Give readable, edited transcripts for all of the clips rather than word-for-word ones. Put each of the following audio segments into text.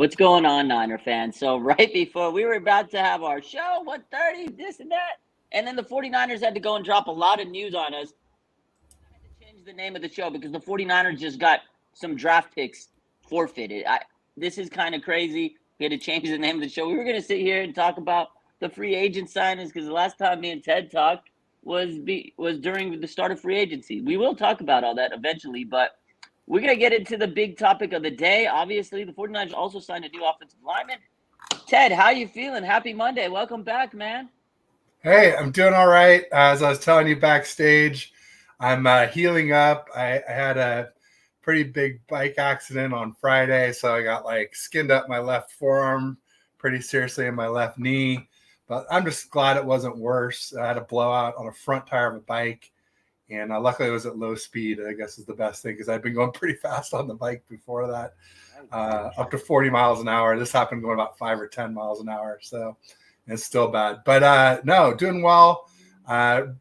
What's going on, Niner fans? So right before we were about to have our show, 1:30, this and that, and then the 49ers had to go and drop a lot of news on us. I had to change the name of the show because the 49ers just got some draft picks forfeited. This is kind of crazy. We had to change the name of the show. We were going to sit here and talk about the free agent signings because the last time me and Ted talked was during the start of free agency. We will talk about all that eventually, but we're going to get into the big topic of the day. Obviously, the 49ers also signed a new offensive lineman. Ted, how you feeling? Happy Monday. Welcome back, man. Hey, I'm doing all right. As I was telling you backstage, I'm healing up. I had a pretty big bike accident on Friday, so I got skinned up my left forearm pretty seriously in my left knee. But I'm just glad it wasn't worse. I had a blowout on a front tire of a bike. And luckily, it was at low speed, I guess is the best thing because I've been going pretty fast on the bike before that, up to 40 miles an hour. This happened going about 5 or 10 miles an hour. So it's still bad. But no, doing well.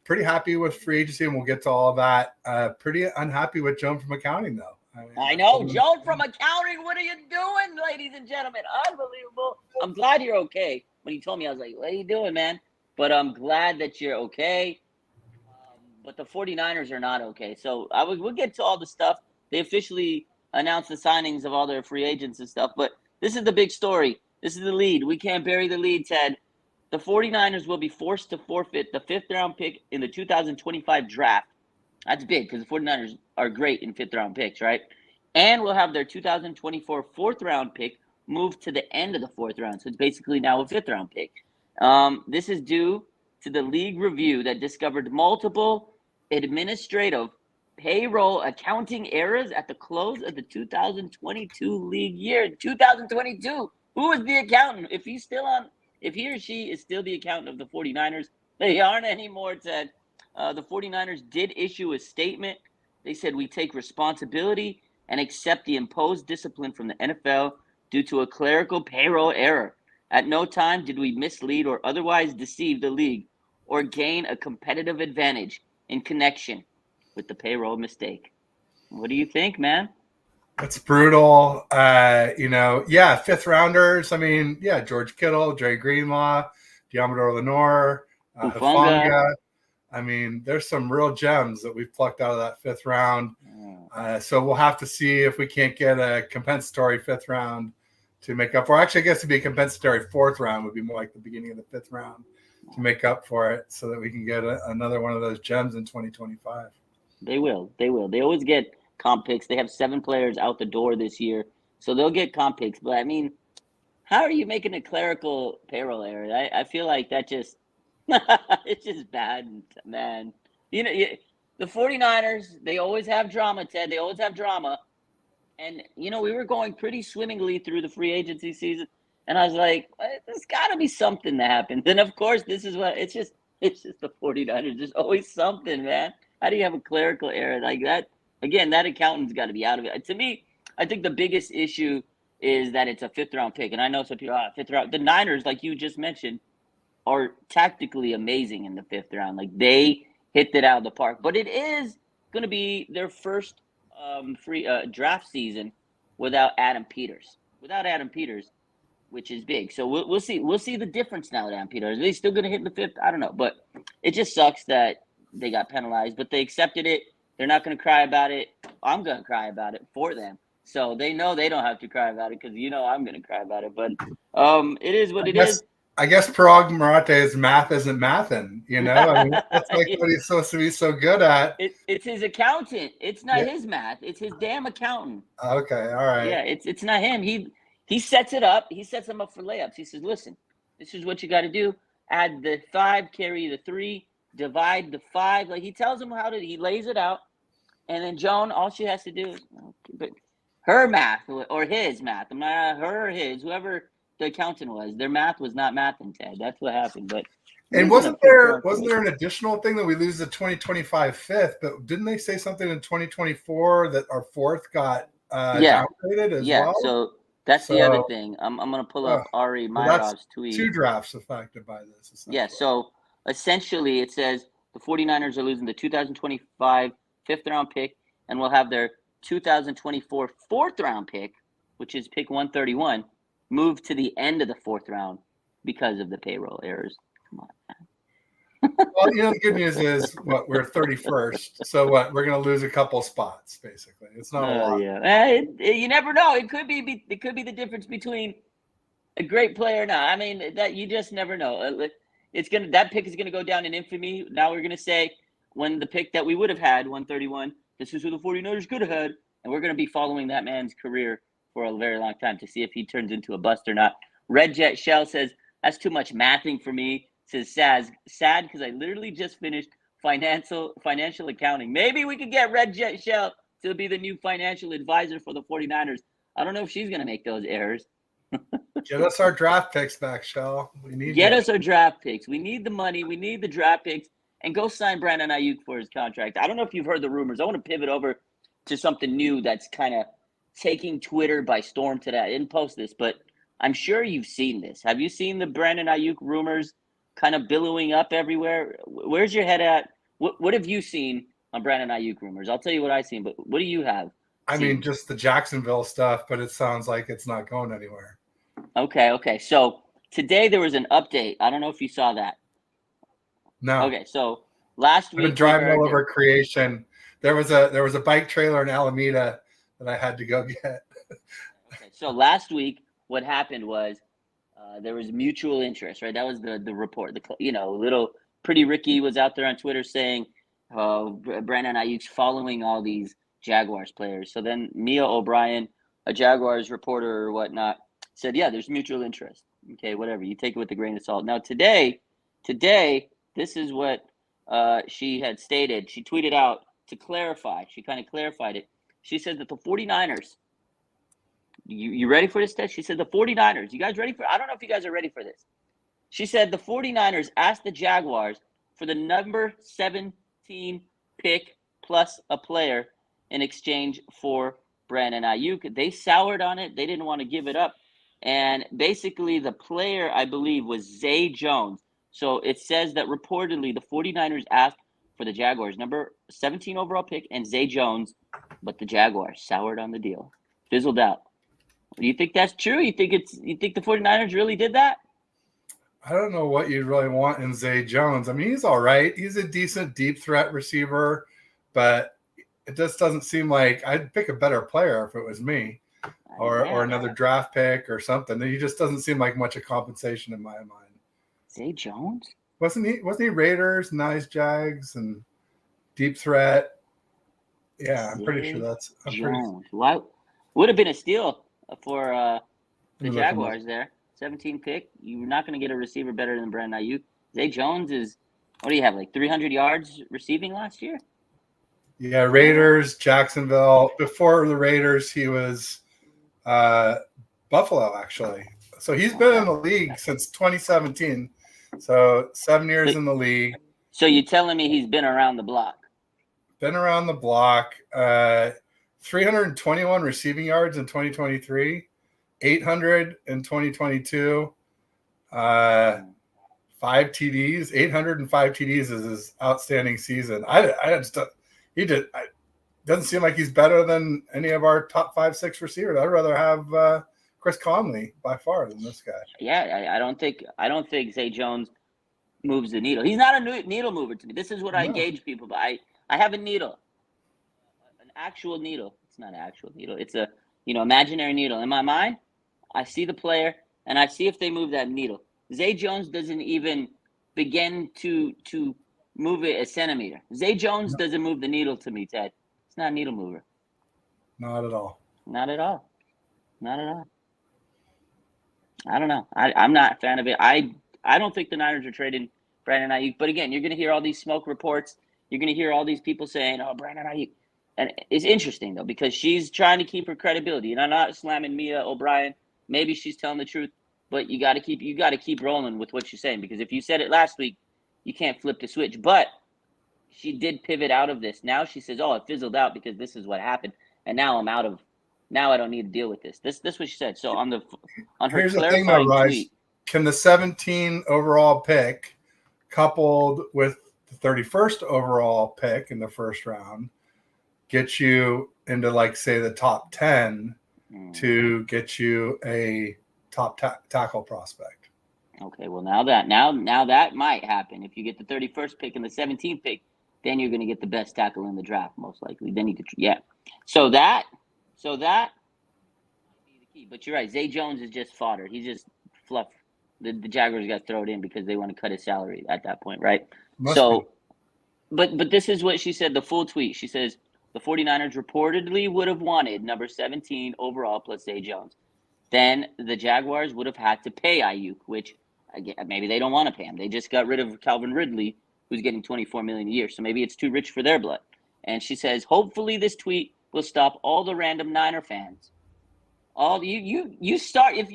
Pretty happy with free agency, and we'll get to all of that. Pretty unhappy with Joan from accounting, though. I know. Joan from accounting, what are you doing, ladies and gentlemen? Unbelievable. I'm glad you're okay. When you told me, I was like, what are you doing, man? But I'm glad that you're okay. But the 49ers are not okay. So we'll get to all the stuff. They officially announced the signings of all their free agents and stuff. But this is the big story. This is the lead. We can't bury the lead, Ted. The 49ers will be forced to forfeit the 5th-round pick in the 2025 draft. That's big because the 49ers are great in 5th-round picks, right? And we'll have their 2024 4th-round pick moved to the end of the 4th round. So it's basically now a 5th-round pick. This is due to the league review that discovered multiple administrative payroll accounting errors at the close of the 2022 league year. 2022. Who is the accountant? If he or she is still the accountant of the 49ers, they aren't anymore, Ted. The 49ers did issue a statement. They said, we take responsibility and accept the imposed discipline from the NFL due to a clerical payroll error. At no time did we mislead or otherwise deceive the league or gain a competitive advantage in connection with the payroll mistake. What do you think, man? It's brutal. 5th rounders. I mean, yeah, George Kittle, Dre Greenlaw, Diamador Lenore, Hufanga. I mean, there's some real gems that we've plucked out of that 5th round. So we'll have to see if we can't get a compensatory 5th round to make up for. Actually, I guess it'd be a compensatory 4th round would be more like the beginning of the 5th round to make up for it so that we can get another one of those gems in 2025. They will. They always get comp picks. They have 7 players out the door this year, so they'll get comp picks. But, I mean, how are you making a clerical payroll error? I feel like that just – it's just bad, man. You know, the 49ers, they always have drama, Ted. They always have drama. And, we were going pretty swimmingly through the free agency season. And I was like, there's got to be something that happened. Then, of course, this is what it's just the 49ers. There's always something, man. How do you have a clerical error like that? Again, that accountant's got to be out of it. To me, I think the biggest issue is that it's a 5th-round pick. And I know some people, 5th round. The Niners, like you just mentioned, are tactically amazing in the 5th round. Like, they hit it out of the park. But it is going to be their first free draft season without Adam Peters. Which is big. So we'll see. We'll see the difference now with Adam Peters. Are they still going to hit in the 5th? I don't know. But it just sucks that they got penalized. But they accepted it. They're not going to cry about it. I'm going to cry about it for them. So they know they don't have to cry about it because I'm going to cry about it. But it is what it is. I guess Parag Marate's math isn't mathin', I mean, that's like what he's supposed to be so good at. It's his accountant. It's not his math. It's his damn accountant. Okay, all right. Yeah, it's not him. He sets it up. He sets them up for layups. He says, listen, this is what you got to do. Add the 5, carry the 3, divide the 5. Like, he tells them he lays it out. And then Joan, all she has to do is her math or his math. I'm not her or his, whoever the accountant was. Their math was not mathing, Ted. That's what happened. But and wasn't there an additional thing that we lose the 2025 5th? But didn't they say something in 2024 that our 4th got downgraded as well? Yeah, so that's the other thing. I'm going to pull up Ari Mairov's tweet. 2 drafts affected by this. Yeah, so essentially it says the 49ers are losing the 2025 5th-round pick and will have their 2024 4th-round pick, which is pick 131, moved to the end of the 4th round because of the payroll errors. Come on. Well, the good news is we're 31st. So we're going to lose a couple spots, basically. It's not a lot. Yeah. You never know. It could be the difference between a great player or not. I mean, that you just never know. That pick is gonna go down in infamy. Now we're gonna say when the pick that we would have had, 131, this is who the 49ers could have had, and we're gonna be following that man's career for a very long time to see if he turns into a bust or not. Red Jet Shell says that's too much mathing for me. Says sad because I literally just finished financial accounting. Maybe we could get Red Jet Shell to be the new financial advisor for the 49ers. I don't know if she's gonna make those errors. Get us our draft picks back, Shell. We need Get us our draft picks. We need the money. We need the draft picks. And go sign Brandon Aiyuk for his contract. I don't know if you've heard the rumors. I want to pivot over to something new that's kind of taking Twitter by storm today. I didn't post this, but I'm sure you've seen this. Have you seen the Brandon Aiyuk rumors kind of billowing up everywhere? Where's your head at? What have you seen on Brandon Aiyuk rumors? I'll tell you what I've seen, but what do you have? I mean, just the Jacksonville stuff, but it sounds like it's not going anywhere. Okay. So today there was an update. I don't know if you saw that. No. Okay, so last week I've been driving all over Creation. There was a bike trailer in Alameda that I had to go get. Okay, so last week what happened was there was mutual interest, right? That was the report. Little Pretty Ricky was out there on Twitter saying, Brandon Aiyuk's following all these Jaguars players. So then Mia O'Brien, a Jaguars reporter or whatnot, said, yeah, there's mutual interest. Okay, whatever. You take it with a grain of salt. Now, today, this is what she had stated. She tweeted out to clarify. She kind of clarified it. She said that the 49ers, you ready for this, Ted? She said the 49ers, you guys ready for it? I don't know if you guys are ready for this. She said the 49ers asked the Jaguars for the number 17 pick plus a player in exchange for Brandon Aiyuk. They soured on it. They didn't want to give it up. And basically the player, I believe, was Zay Jones. So it says that reportedly the 49ers asked for the Jaguars number 17 overall pick and Zay Jones, but the Jaguars soured on the deal. Fizzled out. Do you think that's true? You think the 49ers really did that? I don't know what you'd really want in Zay Jones. I mean, he's all right. He's a decent deep threat receiver, but it just doesn't seem like I'd pick a better player if it was me, or another draft pick or something. He just doesn't seem like much of compensation in my mind. Zay Jones? Wasn't he Raiders, nice Jags, and deep threat? Yeah, I'm pretty sure that's Jones. Why would have been a steal for the Jaguars there. 17 pick. You're not going to get a receiver better than Brandon Aiyuk. Zay Jones is, what do you have, like 300 yards receiving last year? Yeah, Raiders, Jacksonville. Before the Raiders, he was Buffalo, actually. So he's been in the league since 2017. So 7 years in the league. So you're telling me he's been around the block? Been around the block. 321 receiving yards in 2023. 800 in 2022. 5 TDs. 805 TDs is his outstanding season. Doesn't seem like he's better than any of our top 5-6 receivers. I'd rather have Chris Conley by far than this guy. Yeah, I don't think Zay Jones moves the needle. He's not a needle mover to me. This is what I gauge people by. I have a needle, an actual needle. It's not an actual needle. It's a imaginary needle. In my mind, I see the player and I see if they move that needle. Zay Jones doesn't even begin to move it a centimeter. Zay Jones doesn't move the needle to me, Ted. It's not a needle mover. Not at all. Not at all. I don't know. I'm not a fan of it. I don't think the Niners are trading Brandon Aiyuk. But again, you're going to hear all these smoke reports. You're going to hear all these people saying, "Oh, Brandon Aiyuk," and it's interesting though because she's trying to keep her credibility. And I'm not slamming Mia O'Brien. Maybe she's telling the truth, but you got to keep rolling with what you're saying because if you said it last week, you can't flip the switch. But she did pivot out of this. Now she says, "Oh, it fizzled out because this is what happened, and now I'm out of. Now I don't need to deal with this." This what she said. So on her Here's clarifying the thing, though, tweet, can the 17 overall pick, coupled with the 31st overall pick in the first round, get you into, like, say, the top 10 to get you a top tackle prospect. Okay, well now that might happen. If you get the 31st pick and the 17th pick, then you're going to get the best tackle in the draft, most likely. Then you could, yeah. So that might be the key. But you're right. Zay Jones is just fodder. He's just fluff. The Jaguars got thrown in because they want to cut his salary at that point, right? But this is what she said, the full tweet. She says the 49ers reportedly would have wanted number 17 overall plus Zay Jones. Then the Jaguars would have had to pay Aiyuk, which again, maybe they don't want to pay him. They just got rid of Calvin Ridley, who's getting $24 million a year. So maybe it's too rich for their blood. And she says, hopefully this tweet will stop all the random Niner fans. All you start if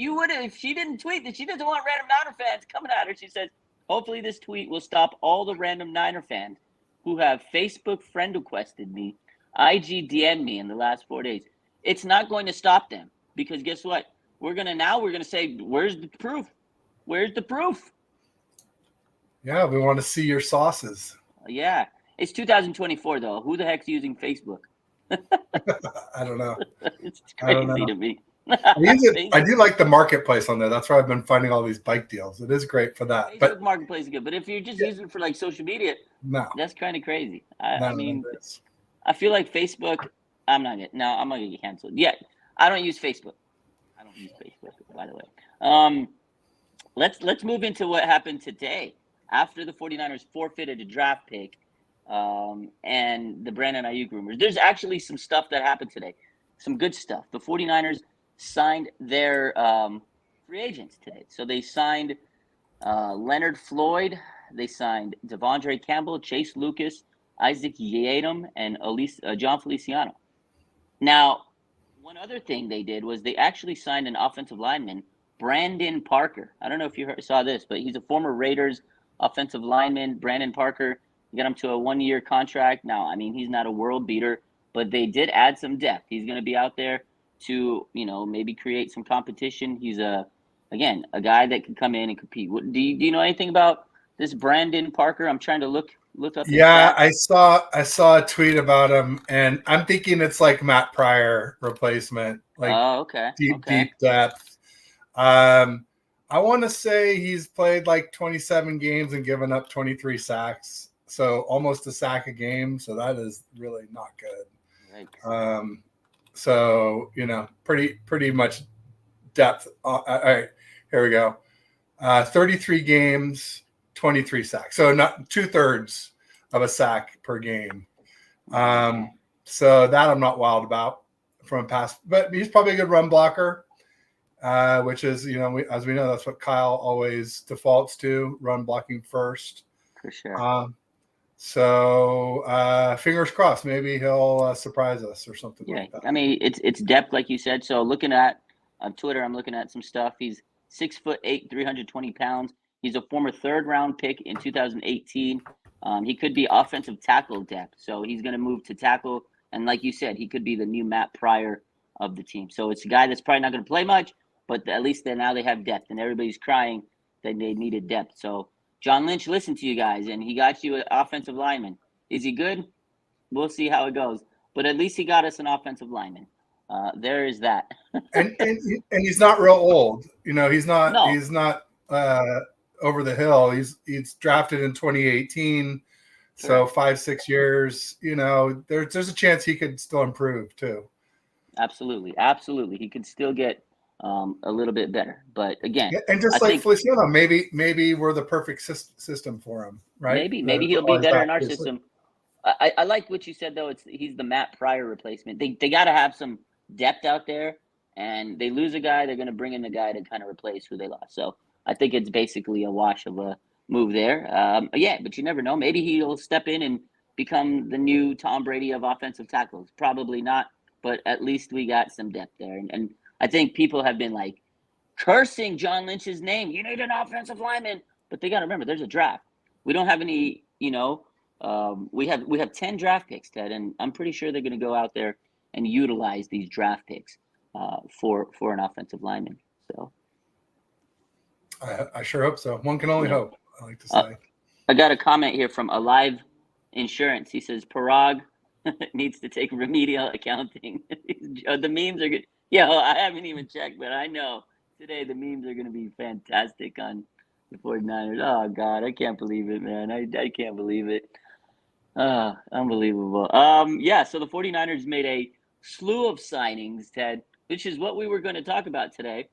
she didn't tweet that she doesn't want random Niner fans coming at her. She says, hopefully this tweet will stop all the random Niner fans who have Facebook friend requested me, IG DM me in the last 4 days. It's not going to stop them because guess what? We're gonna say, where's the proof? Where's the proof? Yeah, we want to see your sauces. Yeah. It's 2024 though. Who the heck's using Facebook? I don't know. It's crazy to me. I do like the marketplace on there. That's where I've been finding all these bike deals. It is great for that. Facebook but marketplace is good. But if you're just using it for like social media, no, that's kind of crazy. I mean, I feel like Facebook. I'm not gonna get canceled. Yeah, I don't use Facebook. By the way. Let's move into what happened today after the 49ers forfeited a draft pick and the Brandon Aiyuk rumors. There's actually some stuff that happened today, some good stuff. The 49ers signed their free agents today. So they signed Leonard Floyd, they signed Devondre Campbell, Chase Lucas, Isaac Yiadom, and John Feliciano. Now, one other thing they did was they actually signed an offensive lineman, Brandon Parker. I don't know if you saw this, but he's a former Raiders offensive lineman, Brandon Parker. You got him to a 1-year contract. Now, I mean, he's not a world beater, but they did add some depth. He's going to be out there to, maybe create some competition. He's a guy that can come in and compete. Do you know anything about this Brandon Parker? I'm trying to look up. Yeah, I saw a tweet about him, and I'm thinking it's like Matt Pryor replacement, like deep depth. I want to say he's played like 27 games and given up 23 sacks, so almost a sack a game. So that is really not good. Right. So pretty much depth. All right, here we go. 33 games, 23 sacks. So not 2/3 of a sack per game. So that I'm not wild about from past, but he's probably a good run blocker. Which is, as we know, that's what Kyle always defaults to, run blocking first. For sure. So fingers crossed, maybe he'll surprise us or something like that. I mean, it's depth, like you said. So looking at on Twitter, I'm looking at some stuff. He's 6'8", 320 pounds. He's a former 3rd-round pick in 2018. He could be offensive tackle depth. So he's going to move to tackle. And like you said, he could be the new Matt Pryor of the team. So it's a guy that's probably not going to play much, but at least now they have depth, and everybody's crying that they needed depth. So John Lynch listened to you guys, and he got you an offensive lineman. Is he good? We'll see how it goes. But at least he got us an offensive lineman. There is that. and he's not real old. He's not over the hill. He's drafted in 2018. Sure. So 5-6 years. There's a chance he could still improve too. Absolutely. He could still get a little bit better, but again, and just like Feliciano, maybe we're the perfect system for him, right? Maybe he'll be better in our system. I like what you said though. He's the Matt Pryor replacement. They got to have some depth out there, and they lose a guy, they're going to bring in the guy to kind of replace who they lost. So I think it's basically a wash of a move there. But you never know. Maybe he'll step in and become the new Tom Brady of offensive tackles. Probably not, but at least we got some depth there, and I think people have been like cursing John Lynch's name. You need an offensive lineman, but they got to remember there's a draft. We don't have any, we have 10 draft picks, Ted, and I'm pretty sure they're going to go out there and utilize these draft picks for an offensive lineman. So I sure hope so. One can only hope, I like to say. I got a comment here from Alive Insurance. He says Parag needs to take remedial accounting. The memes are good. Yeah, I haven't even checked, but I know Today the memes are going to be fantastic on the 49ers. Oh, God, I can't believe it, man. I can't believe it. Ah, unbelievable. Yeah, so the 49ers made a slew of signings, Ted, which is what we were going to talk about today.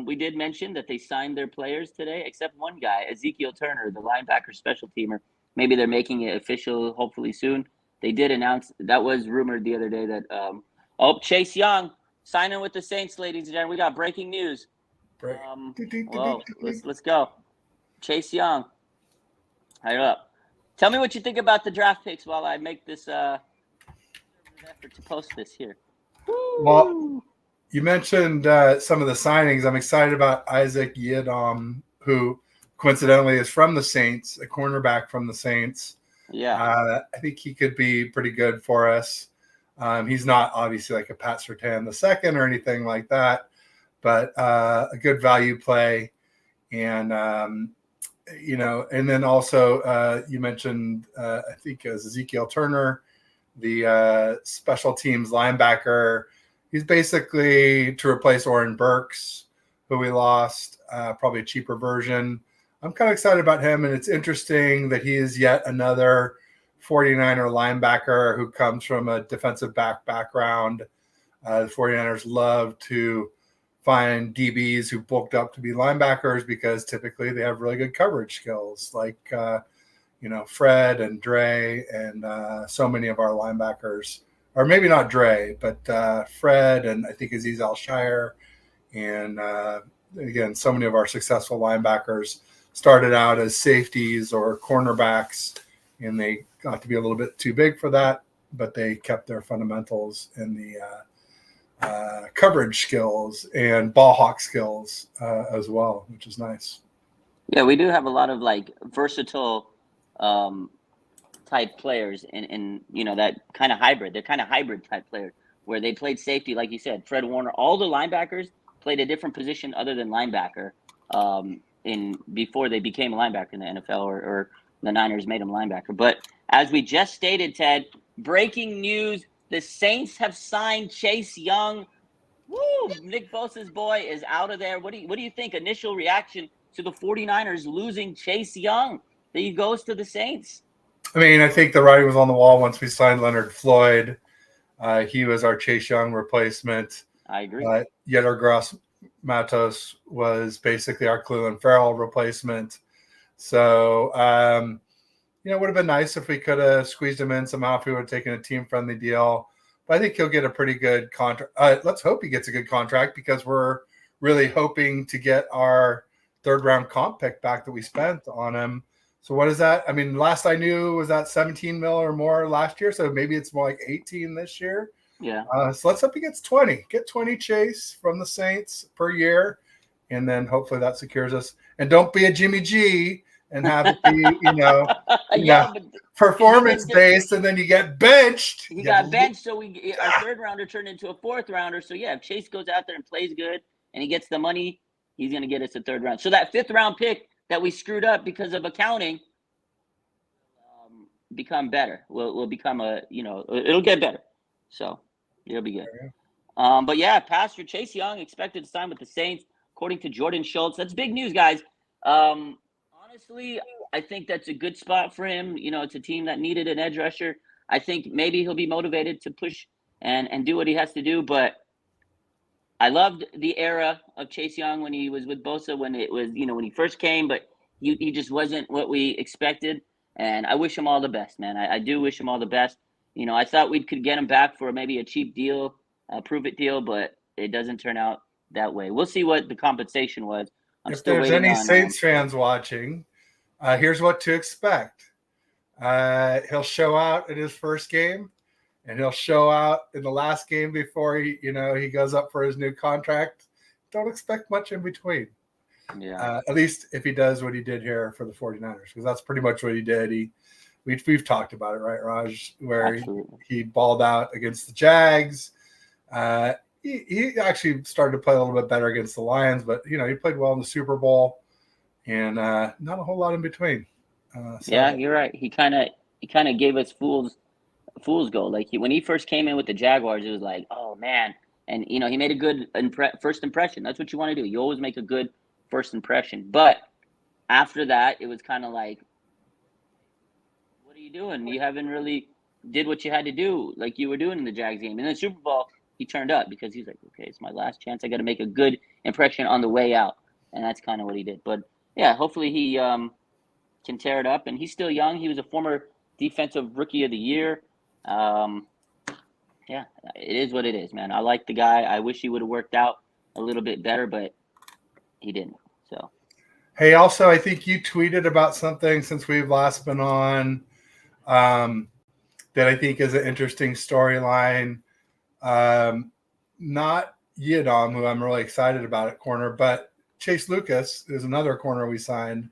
We did mention that they signed their players today, except one guy, Ezekiel Turner, the linebacker special teamer. Maybe they're making it official hopefully soon. They did announce that was rumored the other day that Chase Young signing with the Saints, ladies and gentlemen. We got breaking news. Break. Whoa, let's go. Chase Young. Hurry up. Tell me what you think about the draft picks while I make this effort to post this here. Well, Woo! you mentioned some of the signings. I'm excited about Isaac Yiadom, who coincidentally is from the Saints, a cornerback from the Saints. Yeah. I think he could be pretty good for us. He's not obviously like a Pat Surtain II or anything like that, but a good value play. And, and then also you mentioned, I think it was Ezekiel Turner, the special teams linebacker. He's basically to replace Oren Burks, who we lost, probably a cheaper version. I'm kind of excited about him, and it's interesting that he is yet another 49er linebacker who comes from a defensive background. The 49ers love to find DBs who bulked up to be linebackers because typically they have really good coverage skills, like Fred and Dre and so many of our linebackers, or maybe not Dre, but Fred and I think Aziz Al-Shire. And again, so many of our successful linebackers started out as safeties or cornerbacks, and they got to be a little bit too big for that, but they kept their fundamentals in the coverage skills and ball hawk skills as well, which is nice. Yeah, we do have a lot of like versatile type players in that kind of hybrid. They're kind of hybrid type players where they played safety, like you said, Fred Warner. All the linebackers played a different position other than linebacker before they became a linebacker in the NFL or the Niners made them linebacker. But as we just stated, Ted, breaking news: the Saints have signed Chase Young. Woo! Nick Bosa's boy is out of there. What do you think? Initial reaction to the 49ers losing Chase Young? That he goes to the Saints. I mean, I think the writing was on the wall once we signed Leonard Floyd. He was our Chase Young replacement. I agree. Yetur Gross-Matos was basically our Cleveland Farrell replacement. So, it would have been nice if we could have squeezed him in somehow if we would have taken a team-friendly deal. But I think he'll get a pretty good contract. Let's hope he gets a good contract because we're really hoping to get our third-round comp pick back that we spent on him. So what is that? I mean, last I knew was that 17 mil or more last year. So maybe it's more like 18 this year. Yeah. So let's hope he gets 20. Get 20 Chase from the Saints per year. And then hopefully that secures us. And don't be a Jimmy G and have it be, performance-based, and then you get benched. He got benched, so our third rounder turned into a fourth rounder. So, yeah, if Chase goes out there and plays good and he gets the money, he's going to get us a third round. So that fifth round pick that we screwed up because of accounting become better. We'll become it'll get better. So it'll be good. But yeah, Pastor Chase Young expected to sign with the Saints, according to Jordan Schultz. That's big news, guys. Honestly, I think that's a good spot for him. It's a team that needed an edge rusher. I think maybe he'll be motivated to push and do what he has to do. But I loved the era of Chase Young when he was with Bosa, when it was, when he first came, but he just wasn't what we expected. And I wish him all the best, man. I do wish him all the best. I thought we could get him back for maybe a cheap deal, a prove-it deal, but it doesn't turn out that way. We'll see what the compensation was. If there's any Saints fans watching, here's what to expect. He'll show out in his first game, and he'll show out in the last game before he goes up for his new contract. Don't expect much in between. Yeah. At least if he does what he did here for the 49ers, because that's pretty much what he did. We've talked about it, right, Raj? Where he balled out against the Jags. He actually started to play a little bit better against the Lions, but he played well in the Super Bowl, and not a whole lot in between. Yeah, you're right. He kind of gave us fool's gold. Like when he first came in with the Jaguars, it was like, oh man, And, he made a good first impression. That's what you want to do. You always make a good first impression. But after that, it was kind of like, what are you doing? You haven't really did what you had to do like you were doing in the Jags game. And then Super Bowl, he turned up because he's like, okay, it's my last chance. I got to make a good impression on the way out. And that's kind of what he did. But, yeah, hopefully he can tear it up. And he's still young. He was a former defensive rookie of the year. Yeah, it is what it is, man. I like the guy. I wish he would have worked out a little bit better, but he didn't. So, hey, also, I think you tweeted about something since we've last been on that I think is an interesting storyline. Not Yadam, who I'm really excited about at corner, but Chase Lucas is another corner we signed,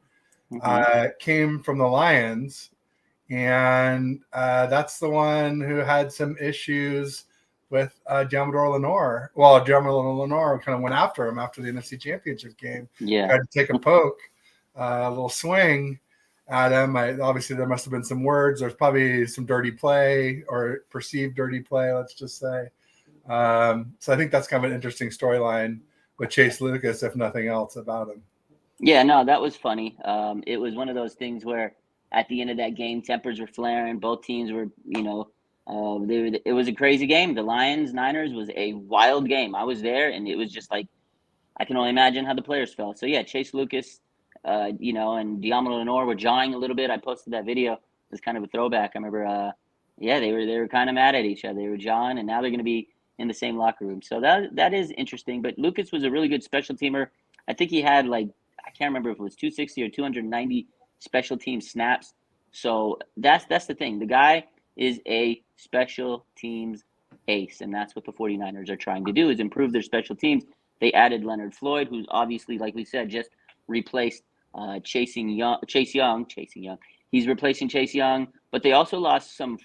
came from the Lions. And that's the one who had some issues with Diamador Lenore. Well, Diamador Lenore kind of went after him after the NFC Championship game. Yeah. Tried to take a poke, a little swing at him. Obviously, there must have been some words. There's probably some dirty play or perceived dirty play, let's just say. So I think that's kind of an interesting storyline with Chase Lucas, if nothing else, about him. Yeah, no, that was funny. It was one of those things where at the end of that game, tempers were flaring. Both teams were, it was a crazy game. The Lions-Niners was a wild game. I was there, and it was just like, I can only imagine how the players felt. So, yeah, Chase Lucas, and Diamador Lenore were jawing a little bit. I posted that video. It was kind of a throwback. I remember, they were kind of mad at each other. They were jawing, and now they're going to be in the same locker room. So that is interesting. But Lucas was a really good special teamer. I think he had, I can't remember if it was 260 or 290 special team snaps. So that's the thing. The guy is a special teams ace, and that's what the 49ers are trying to do, is improve their special teams. They added Leonard Floyd, who's obviously, like we said, just replaced Chase Young. He's replacing Chase Young, but they also lost some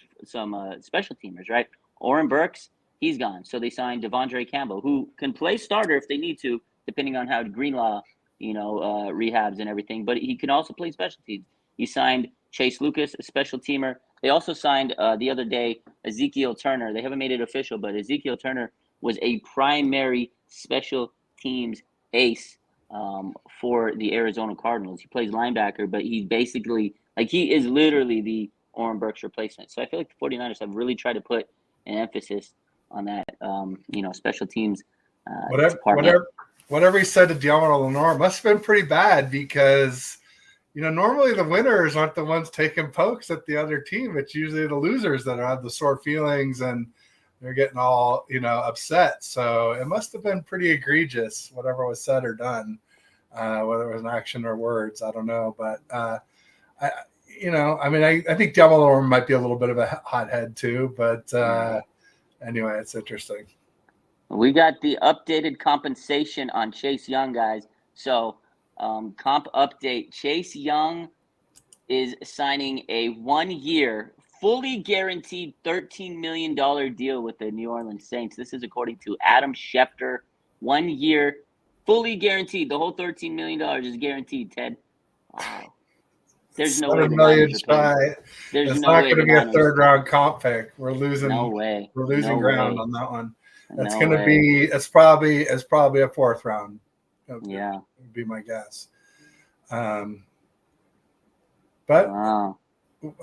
special teamers, right? Oren Burks, he's gone. So they signed Devondre Campbell, who can play starter if they need to, depending on how Greenlaw rehabs and everything, but he can also play special teams. He signed Chase Lucas, a special teamer. They also signed the other day Ezekiel Turner. They haven't made it official, but Ezekiel Turner was a primary special teams ace for the Arizona Cardinals. He plays linebacker, but he's basically he is literally the Oren Burks replacement. So I feel like the 49ers have really tried to put an emphasis on that, special teams department. Whatever he said to Diamador Lenore must have been pretty bad because, normally the winners aren't the ones taking pokes at the other team. It's usually the losers that have the sore feelings and they're getting all, upset. So it must have been pretty egregious, whatever was said or done, whether it was an action or words. I don't know. But, I think Diamador might be a little bit of a hothead too. But anyway, it's interesting. We got the updated compensation on Chase Young, guys. So, comp update. Chase Young is signing a 1-year, fully guaranteed $13 million deal with the New Orleans Saints. This is according to Adam Schefter. 1 year, fully guaranteed. The whole $13 million is guaranteed, Ted. Wow. There's no way. It's not going to be a third-round comp pick. We're losing. No way. We're losing ground on that one. That's No going to way. be. It's probably a fourth round. Yeah, would be my guess. But wow.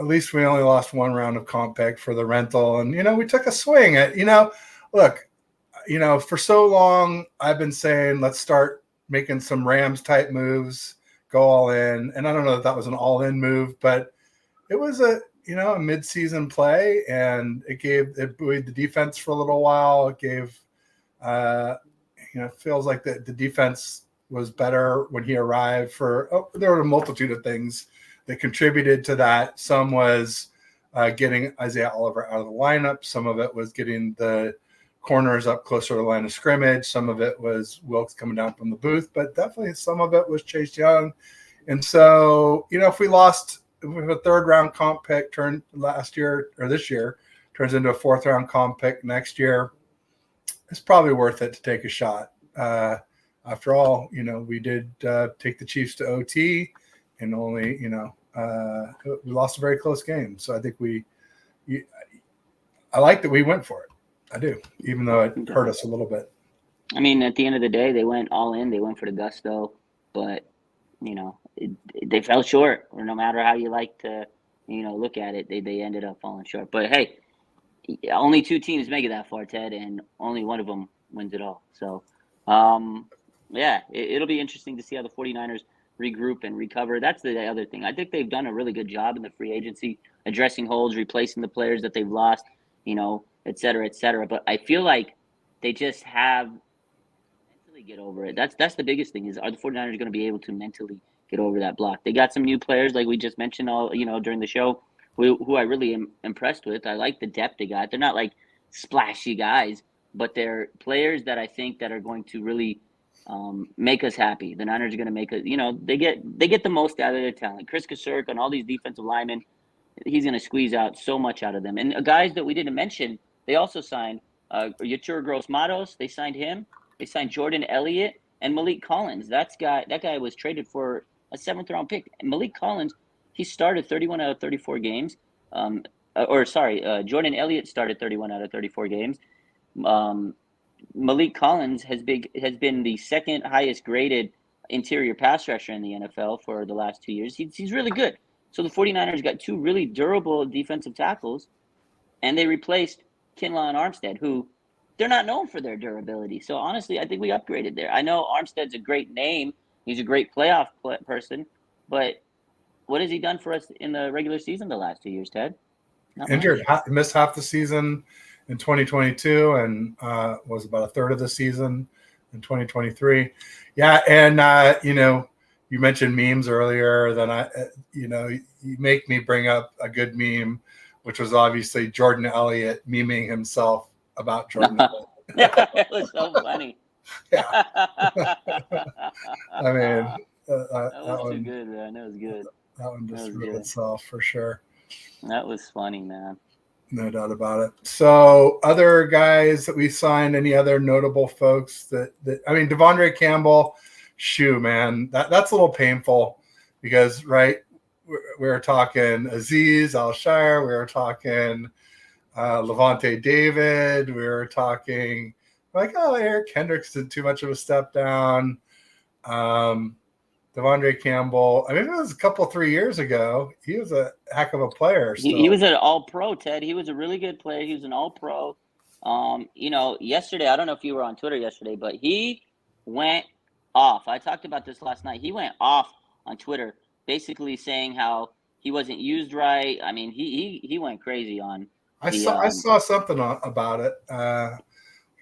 At least we only lost one round of comp pick for the rental, and we took a swing at. Look, for so long I've been saying let's start making some Rams type moves, go all in, and I don't know if that was an all in move, but it was a mid-season play, and it buoyed the defense for a little while. It gave, feels like the defense was better when he arrived. There were a multitude of things that contributed to that. Some was getting Isaiah Oliver out of the lineup. Some of it was getting the corners up closer to the line of scrimmage. Some of it was Wilkes coming down from the booth, but definitely some of it was Chase Young. And so, if we lost. If a third-round comp pick turned last year or this year turns into a fourth-round comp pick next year, it's probably worth it to take a shot. After all, we did take the Chiefs to OT, and only we lost a very close game. So I think I like that we went for it. I do, even though it hurt us a little bit. I mean, at the end of the day, they went all in. They went for the gusto, but they fell short. Or no matter how you like to, look at it, they ended up falling short. But hey, only 2 teams make it that far, Ted, and only one of them wins it all. So, yeah, it'll be interesting to see how the 49ers regroup and recover. That's the other thing. I think they've done a really good job in the free agency, addressing holes, replacing the players that they've lost, et cetera, et cetera. But I feel like they just have mentally get over it. That's the biggest thing is, are the 49ers going to be able to mentally get over that block? They got some new players, like we just mentioned during the show, who I really am impressed with. I like the depth they got. They're not like splashy guys, but they're players that I think that are going to really make us happy. The Niners are going to make us, they get the most out of their talent. Chris Kasurk and all these defensive linemen, he's going to squeeze out so much out of them. And guys that we didn't mention, they also signed Yatur Gross-Matos. They signed him. They signed Jordan Elliott and Malik Collins. That guy was traded for a 7th-round pick. And Malik Collins, he started 31 out of 34 games. Jordan Elliott started 31 out of 34 games. Malik Collins has been the second highest graded interior pass rusher in the NFL for the last 2 years. He's really good. So the 49ers got 2 really durable defensive tackles, and they replaced Kinlaw and Armstead, who they're not known for their durability. So honestly, I think we upgraded there. I know Armstead's a great name. He's a great playoff person, but what has he done for us in the regular season the last 2 years, Ted? Injured, missed half the season in 2022 and was about a third of the season in 2023. Yeah, and you mentioned memes earlier. Then you make me bring up a good meme, which was obviously Jordan Elliott memeing himself about Jordan Elliott. Yeah, it was so funny. Yeah. I mean, that was too good, man. That was good. That one just wrote itself for sure. That was funny, man. No doubt about it. So other guys that we signed, any other notable folks that I mean, Devondre Campbell, man, that's a little painful because, right, we're talking Azeez Al-Shire, we were talking Levante David, we were talking like, oh, Eric Kendricks did too much of a step down. Devondre Campbell, I mean, it was 3 years ago. He was a heck of a player. He was an all-pro, Ted. He was a really good player. He was an all-pro. Yesterday, I don't know if you were on Twitter yesterday, but he went off. I talked about this last night. He went off on Twitter, basically saying how he wasn't used right. I mean, he went crazy on. I saw something about it. I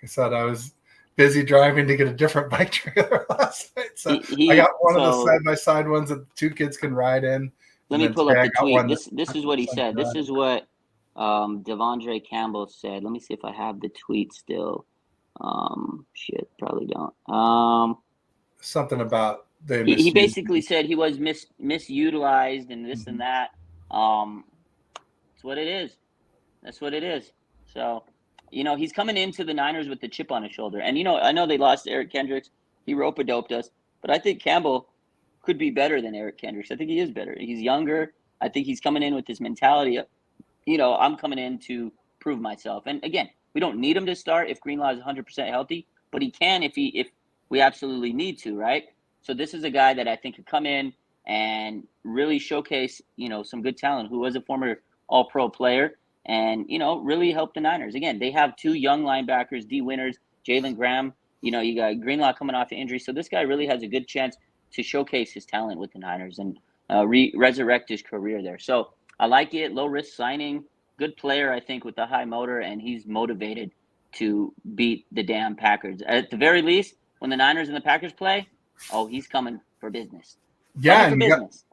said I was busy driving to get a different bike trailer last night. So I got one of the side-by-side ones that 2 kids can ride in. Let me pull up the tweet. This is what he said. This is what Devondre Campbell said. Let me see if I have the tweet still. Probably don't. Something about he basically said he was misutilized and this and that. That's what it is. That's what it is. So, he's coming into the Niners with the chip on his shoulder. And, I know they lost Eric Kendricks. He rope-a-doped us. But I think Campbell could be better than Eric Kendricks. I think he is better. He's younger. I think he's coming in with this mentality of, I'm coming in to prove myself. And, again, we don't need him to start if Greenlaw is 100% healthy. But he can if we absolutely need to, right? So this is a guy that I think could come in and really showcase, some good talent, who was a former all-pro player. And, really help the Niners. Again, they have 2 young linebackers, D. Winters, Jalen Graham. You got Greenlaw coming off an injury. So this guy really has a good chance to showcase his talent with the Niners and resurrect his career there. So I like it. Low-risk signing. Good player, I think, with a high motor, and he's motivated to beat the damn Packers. At the very least, when the Niners and the Packers play, he's coming for business. Yeah, and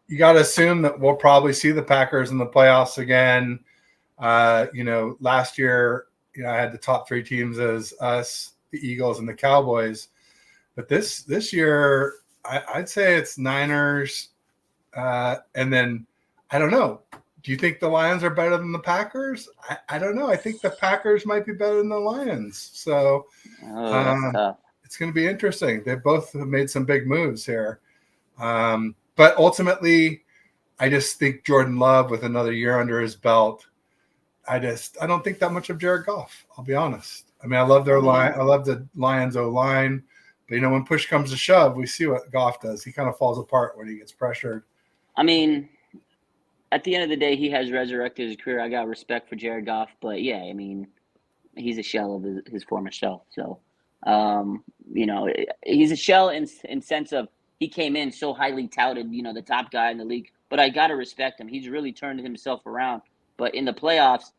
you got to assume that we'll probably see the Packers in the playoffs again. Last year, I had the top 3 teams as us, the Eagles, and the Cowboys. But this year, I'd say it's Niners. And then, I don't know. Do you think the Lions are better than the Packers? I don't know. I think the Packers might be better than the Lions. So it's going to be interesting. They both have made some big moves here. But ultimately, I just think Jordan Love, with another year under his belt, I don't think that much of Jared Goff. I'll be honest. I mean, I love their line. I love the Lions O line, but when push comes to shove, we see what Goff does. He kind of falls apart when he gets pressured. I mean, at the end of the day, he has resurrected his career. I got respect for Jared Goff, but yeah, I mean, he's a shell of his former self. So, he's a shell in sense of he came in so highly touted, the top guy in the league. But I got to respect him. He's really turned himself around. But in the playoffs,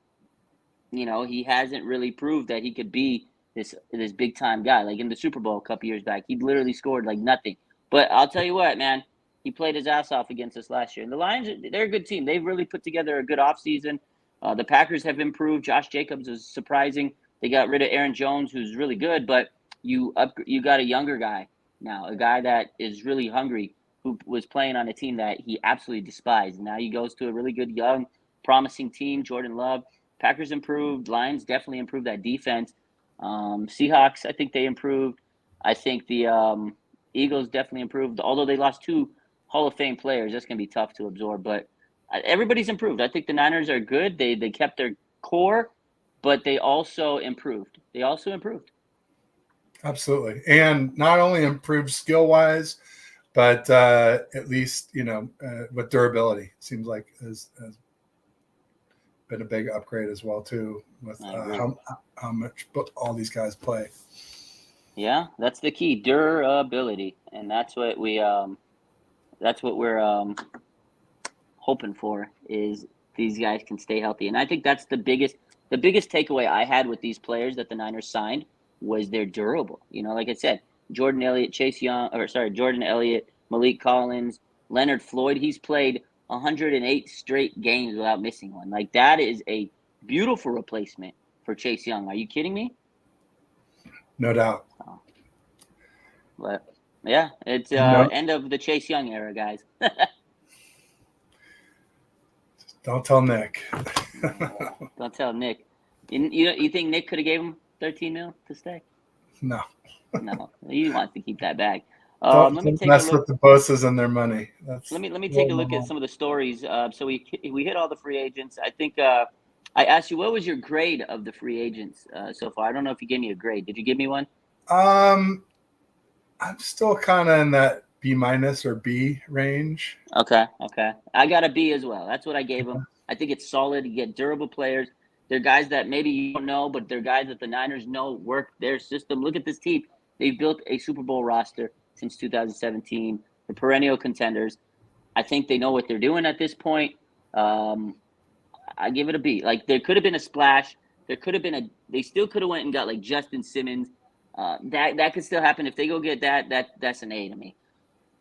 he hasn't really proved that he could be this big time guy. Like in the Super Bowl a couple years back, he literally scored like nothing. But I'll tell you what, man, he played his ass off against us last year. And the Lions, they're a good team. They've really put together a good offseason. The Packers have improved. Josh Jacobs is surprising. They got rid of Aaron Jones, who's really good, but you got a younger guy now, a guy that is really hungry, who was playing on a team that he absolutely despised. Now he goes to a really good, young, promising team, Jordan Love. Packers improved. Lions definitely improved that defense. Seahawks, I think they improved. I think the Eagles definitely improved. Although they lost 2 Hall of Fame players, that's going to be tough to absorb. But everybody's improved. I think the Niners are good. They kept their core, but they also improved. Absolutely. And not only improved skill-wise, but at least, with durability. Seems like has been a big upgrade as well, too, with how much all these guys play. Yeah, that's the key, durability. And that's what we're hoping for, is these guys can stay healthy. And I think that's the biggest takeaway I had with these players that the Niners signed was they're durable. Like I said, Jordan Elliott, Malik Collins, Leonard Floyd, he's played 108 straight games without missing one. Like, that is a beautiful replacement for Chase Young. Are you kidding me? No doubt. Oh. But yeah, it's end of the Chase Young era, guys. Don't tell Nick. Don't tell Nick. You think Nick could have gave him $13 million to stay? No. No, he wants to keep that bag. Don't mess with the bosses and their money. Let me take a look at some of the stories. So we hit all the free agents. I think I asked you, what was your grade of the free agents so far? I don't know if you gave me a grade. Did you give me one? I'm still kind of in that B- or B range. Okay. I got a B as well. That's what I gave them. I think it's solid. You get durable players. They're guys that maybe you don't know, but they're guys that the Niners know work their system. Look at this team. They've built a Super Bowl roster since 2017. The perennial contenders. I think they know what they're doing at this point. I give it a B. Like, there could have been a splash. There could have been they still could have went and got like Justin Simmons. That could still happen. If they go get that's an A to me.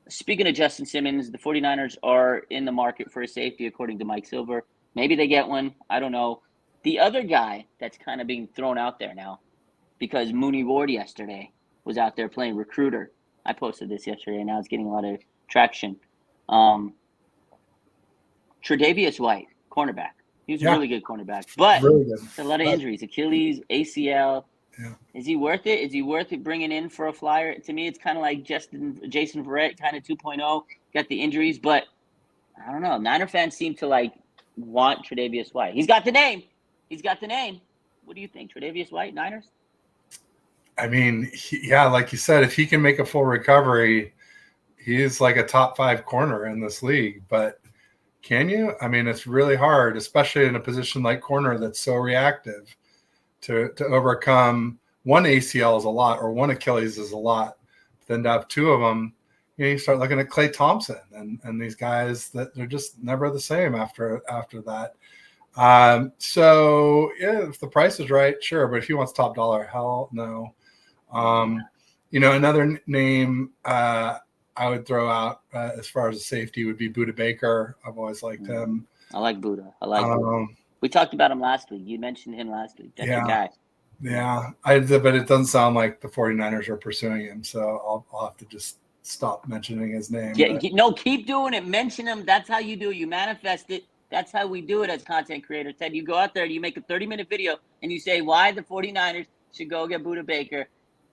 Speaking of Justin Simmons, the 49ers are in the market for a safety, according to Mike Silver. Maybe they get one. I don't know. The other guy that's kind of being thrown out there now, because Mooney Ward yesterday was out there playing recruiter. I posted this yesterday, and now it's getting a lot of traction. Tre'Davious White, cornerback. He's a really good cornerback, but really a lot of injuries. Achilles, ACL. Yeah. Is he worth it? Is he worth it bringing in for a flyer? To me, it's kind of like Jason Verrett, kind of 2.0. Got the injuries, but I don't know. Niner fans seem to want Tre'Davious White. He's got the name. What do you think, Tre'Davious White, Niners? I mean, like you said, if he can make a full recovery, he is like a top 5 corner in this league. But can you? I mean, it's really hard, especially in a position like corner that's so reactive. To overcome one ACL is a lot, or one Achilles is a lot. But then to have 2 of them, you start looking at Klay Thompson and these guys that they're just never the same after that. So yeah, if the price is right, sure. But if he wants top dollar, hell no. Another name I would throw out as far as a safety would be Budda Baker. I've always liked him. I like Budda. Budda. We talked about him last week. You mentioned him last week. That's your guy. Yeah, but it doesn't sound like the 49ers are pursuing him, so I'll have to just stop mentioning his name. Yeah, no, keep doing it. Mention him. That's how you do it. You manifest it. That's how we do it as content creators. Ted, you go out there and you make a 30-minute video and you say why the 49ers should go get Budda Baker,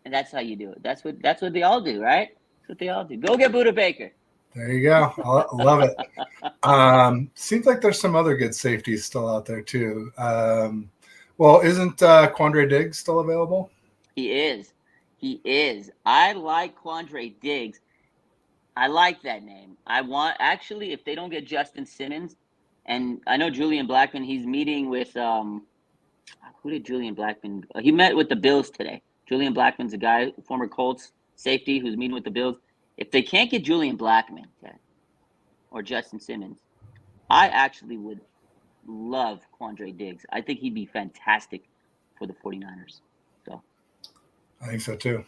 and that's how you do it. That's what they all do, right? That's what they all do. Go get Budda Baker. There you go. I love it. Seems like there's some other good safeties still out there too. Well, isn't Quandre Diggs still available? He is. He is. I like Quandre Diggs. I like that name. I want actually if they don't get Justin Simmons, and I know Julian Blackmon, he's meeting with who did Julian Blackmon? He met with the Bills today. Julian Blackmon's a guy, former Colts safety, who's meeting with the Bills. If they can't get Julian Blackmon or Justin Simmons, I actually would love Quandre Diggs. I think he'd be fantastic for the 49ers. So I think so too.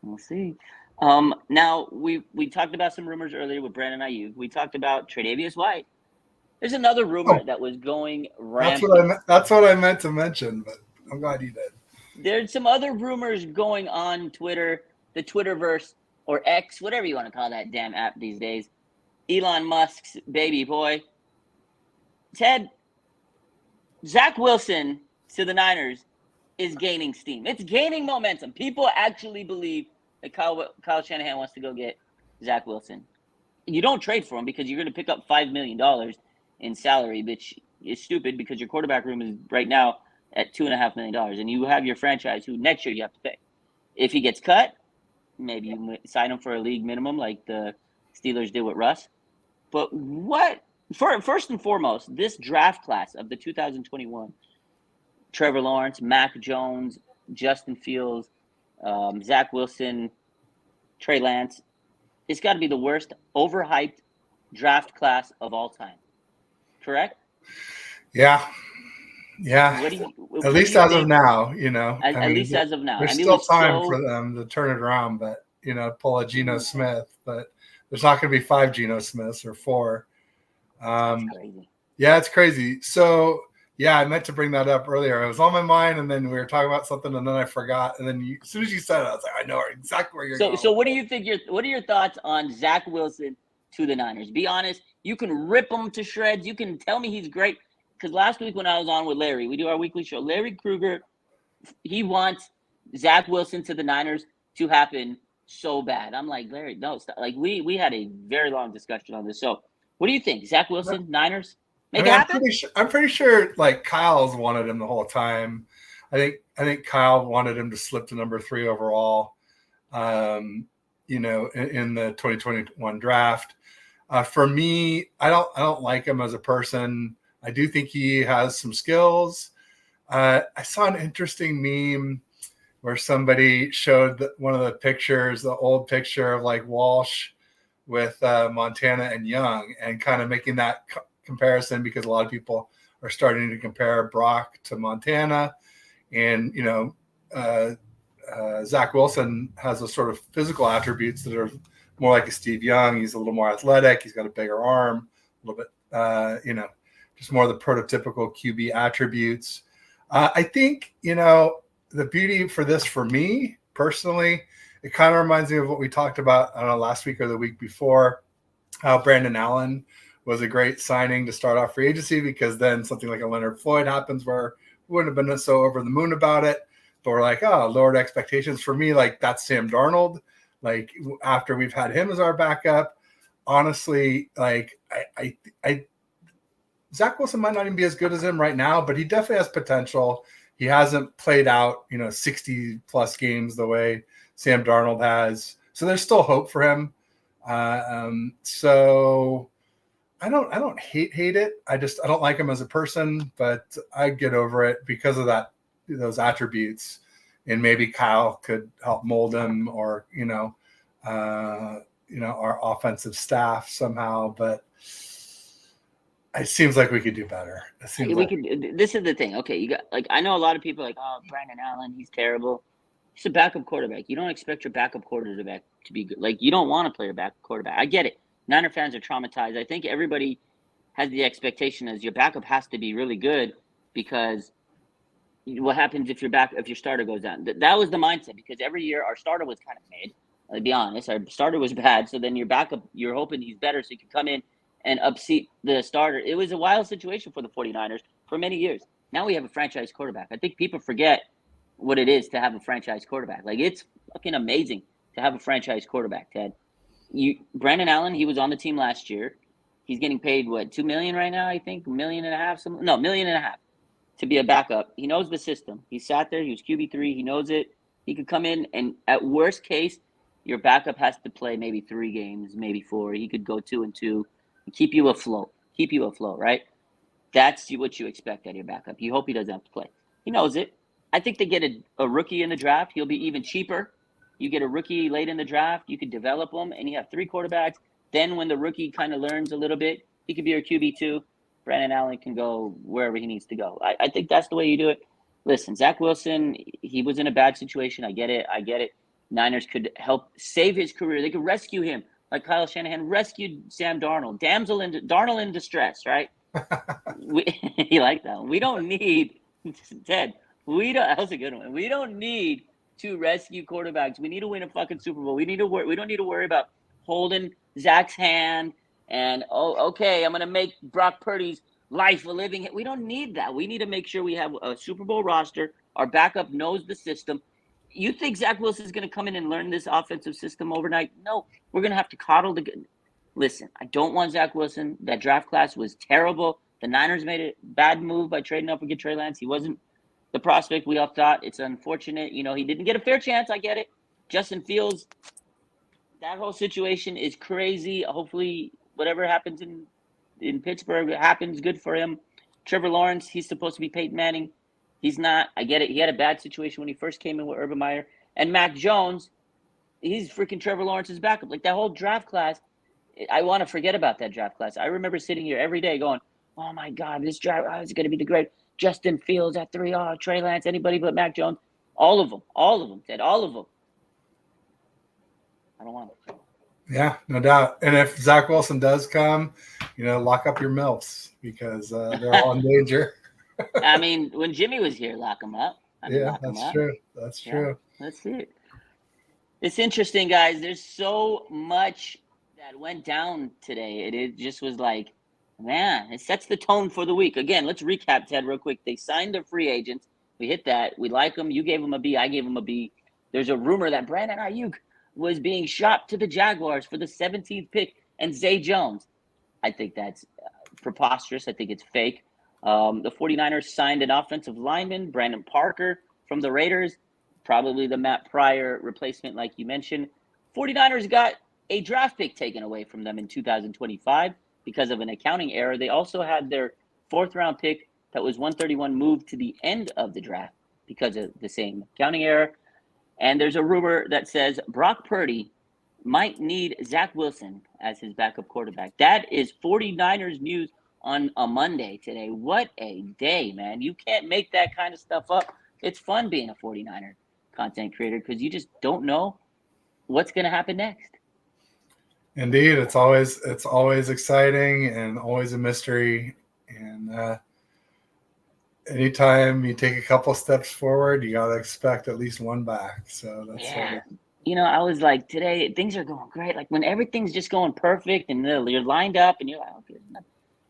we'll see. Now we talked about some rumors earlier with Brandon Aiyuk. We talked about Tre'Davious White. There's another rumor that was going rampant. That's what I meant to mention, but I'm glad you did. There's some other rumors going on Twitter, the Twitterverse, or X, whatever you want to call that damn app these days. Elon Musk's baby boy. Ted, Zach Wilson to the Niners is gaining steam. It's gaining momentum. People actually believe that Kyle Shanahan wants to go get Zach Wilson. You don't trade for him because you're going to pick up $5 million in salary, which is stupid because your quarterback room is right now at $2.5 million, and you have your franchise who next year you have to pay. If he gets cut, maybe you sign him for a league minimum like the Steelers did with Russ. But first and foremost, this draft class of the 2021, Trevor Lawrence, Mac Jones, Justin Fields, Zach Wilson, Trey Lance, it's got to be the worst overhyped draft class of all time. Correct? Yeah. At least as of now, At least as of now. There's still time for them to turn it around, but pull a Geno Smith, but there's not going to be 5 Geno Smiths or 4. That's crazy. Yeah, it's crazy. So yeah, I meant to bring that up earlier. It was on my mind, and then we were talking about something, and then I forgot. And then as soon as you said it, I was like, I know exactly where you're going. So what do you think? What are your thoughts on Zach Wilson to the Niners? Be honest. You can rip him to shreds. You can tell me he's great. Because last week when I was on with Larry, we do our weekly show. Larry Krueger, he wants Zach Wilson to the Niners to happen so bad. I'm like, Larry, no, stop. Like we had a very long discussion on this. So what do you think? Zach Wilson, Niners? Make it happen? I'm pretty sure like Kyle's wanted him the whole time. I think Kyle wanted him to slip to number 3 overall, in the 2021 draft. For me, I don't like him as a person. I do think he has some skills. I saw an interesting meme where somebody showed one of the pictures, the old picture of like Walsh with Montana and Young, and kind of making that comparison because a lot of people are starting to compare Brock to Montana. And, Zach Wilson has those sort of physical attributes that are more like a Steve Young. He's a little more athletic. He's got a bigger arm, a little bit, just more of the prototypical QB attributes. I think, the beauty for this, for me personally, it kind of reminds me of what we talked about, I don't know, last week or the week before, how Brandon Allen was a great signing to start off free agency, because then something like a Leonard Floyd happens where we wouldn't have been so over the moon about it, but we're like, oh, lowered expectations. For me, like, that's Sam Darnold. Like, after we've had him as our backup, honestly, like, I Zach Wilson might not even be as good as him right now, but he definitely has potential. He hasn't played out, 60 plus games the way Sam Darnold has. So there's still hope for him. So I don't hate it. I don't like him as a person, but I get over it because of those attributes. And maybe Kyle could help mold him, or, our offensive staff somehow, but it seems like we could do better. This is the thing. Okay, you got, like, I know a lot of people are like, oh, Brandon Allen, he's terrible. He's a backup quarterback. You don't expect your backup quarterback to be good. Like, you don't want to play your backup quarterback. I get it. Niner fans are traumatized. I think everybody has the expectation as your backup has to be really good, because what happens if your starter goes down? That was the mindset, because every year our starter was kind of made. I'll be honest, our starter was bad. So then your backup, you're hoping he's better so you can come in and upseat the starter. It was a wild situation for the 49ers for many years. Now we have a franchise quarterback. I think people forget what it is to have a franchise quarterback. Like, it's fucking amazing to have a franchise quarterback, Ted. Brandon Allen, he was on the team last year. He's getting paid what, $2 million right now? I think $1.5 million, $1.5 million to be a backup. He knows the system. He sat there. He was QB3. He knows it. He could come in, and at worst case, your backup has to play maybe 3 games, maybe 4. He could go 2-2 and keep you afloat. Right? That's what you expect out of your backup. You hope he doesn't have to play. He knows it. I think they get a rookie in the draft. He'll be even cheaper. You get a rookie late in the draft. You could develop him, and you have 3 quarterbacks. Then when the rookie kind of learns a little bit, he could be your QB2. Brandon Allen can go wherever he needs to go. I think that's the way you do it. Listen, Zach Wilson, he was in a bad situation. I get it. Niners could help save his career. They could rescue him like Kyle Shanahan rescued Sam Darnold. Darnold in distress, right? You like that one. We don't need Ted. That was a good one. We don't need 2 rescue quarterbacks. We need to win a fucking Super Bowl. We don't need to worry about holding Zach's hand and okay, I'm gonna make Brock Purdy's life a living. We don't need that. We need to make sure we have a Super Bowl roster. Our backup knows the system. You think Zach Wilson is going to come in and learn this offensive system overnight? No, we're going to have to coddle the. Listen, I don't want Zach Wilson. That draft class was terrible. The Niners made a bad move by trading up to get Trey Lance. He wasn't the prospect we all thought. It's unfortunate. He didn't get a fair chance. I get it. Justin Fields, that whole situation is crazy. Hopefully, whatever happens in Pittsburgh happens. Good for him. Trevor Lawrence, he's supposed to be Peyton Manning. He's not. I get it. He had a bad situation when he first came in with Urban Meyer. And Mac Jones, he's freaking Trevor Lawrence's backup. Like that whole draft class, I want to forget about that draft class. I remember sitting here every day going, oh my God, this draft is going to be the great. Justin Fields at 3, Trey Lance, anybody but Mac Jones. All of them, Ted, all of them. I don't want it. Yeah, no doubt. And if Zach Wilson does come, lock up your MILFs because they're all in danger. I mean, when Jimmy was here, lock him up. That's true. That's true. Let's see it. It's interesting, guys. There's so much that went down today. It just was like, man, it sets the tone for the week. Again, let's recap, Ted, real quick. They signed their free agents. We hit that. We like them. You gave them a B. I gave them a B. There's a rumor that Brandon Aiyuk was being shopped to the Jaguars for the 17th pick and Zay Jones. I think that's preposterous. I think it's fake. The 49ers signed an offensive lineman, Brandon Parker, from the Raiders, probably the Matt Pryor replacement like you mentioned. 49ers got a draft pick taken away from them in 2025 because of an accounting error. They also had their 4th-round pick that was 131 moved to the end of the draft because of the same accounting error. And there's a rumor that says Brock Purdy might need Zach Wilson as his backup quarterback. That is 49ers news on a Monday today. What a day, man. You can't make that kind of stuff up. It's fun being a 49er content creator because you just don't know what's going to happen next. Indeed, it's always exciting and always a mystery. And anytime you take a couple steps forward, you got to expect at least one back. So that's I was like, today things are going great. Like when everything's just going perfect and you're lined up and you're like, okay,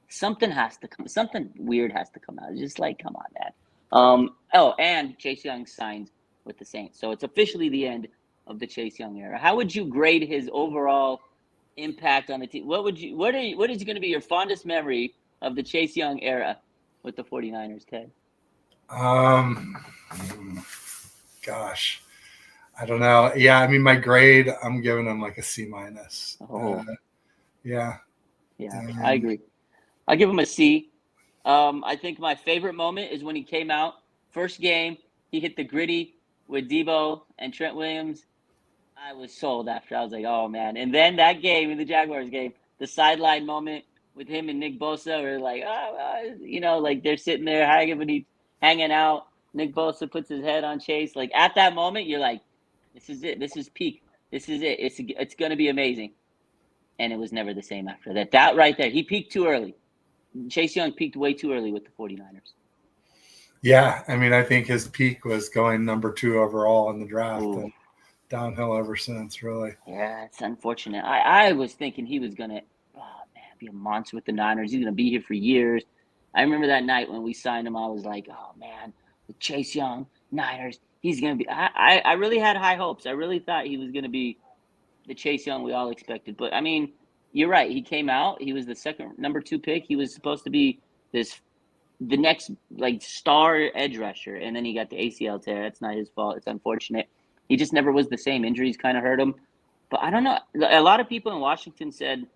something has to come. Something weird has to come out. It's just like, come on, man. And Chase Young signed with the Saints, so it's officially the end of the Chase Young era. How would you grade his overall impact on the team? What is going to be your fondest memory of the Chase Young era with the 49ers, Ted? Gosh, I don't know. Yeah, I mean, my grade, I'm giving him like a C-. Yeah, I agree. I'll give him a C. I think my favorite moment is when he came out, first game, he hit the gritty with Debo and Trent Williams. I was sold after. I was like, oh, man. And then that game, in the Jaguars game, the sideline moment with him and Nick Bosa were like, like they're sitting there hanging out. Nick Bosa puts his head on Chase. Like at that moment, you're like, this is it. This is peak. This is it. It's going to be amazing. And it was never the same after that. That right there, he peaked too early. Chase Young peaked way too early with the 49ers. Yeah, I mean, I think his peak was going number 2 overall in the draft. And downhill ever since, really. Yeah, it's unfortunate. I was thinking he was going to, be a monster with the Niners. He's going to be here for years. I remember that night when we signed him, I was like, oh, man, with Chase Young, Niners, he's going to be – I really had high hopes. I really thought he was going to be the Chase Young we all expected. But I mean, you're right. He came out. He was the second number 2 pick. He was supposed to be the next like star edge rusher, and then he got the ACL tear. That's not his fault. It's unfortunate. He just never was the same. Injuries kind of hurt him. But I don't know. A lot of people in Washington said